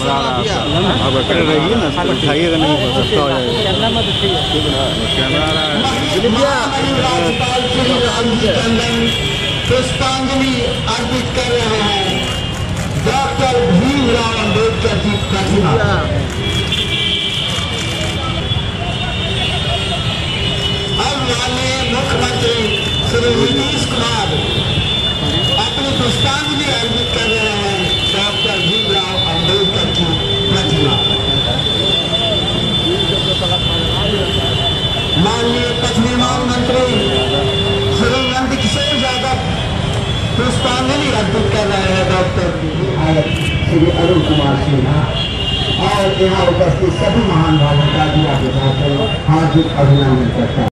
अब अकड़ रही है ना, उठाइएगा नहीं हो सकता हो जाएगा। पुष्पांजलि अर्पित कर रहे हैं डॉक्टर भीमराव अम्बेडकर जी प्रतिमा। अब माननीय मुख्यमंत्री श्री नीतीश कुमार अपनी पुष्पांजलि अर्पित कर रहे हैं डॉक्टर भीमराव अम्बेडकर की प्रतिमा। माननीय पथ निर्माण मंत्री श्री नंदकिशोर यादव पुष्पांजलि अर्पित कर रहे हैं डॉक्टर श्री अरुण कुमार सिन्हा और यहाँ उपस्थित सभी महान भावों का जिला के साथ हार्दिक अभिनंदन करता है।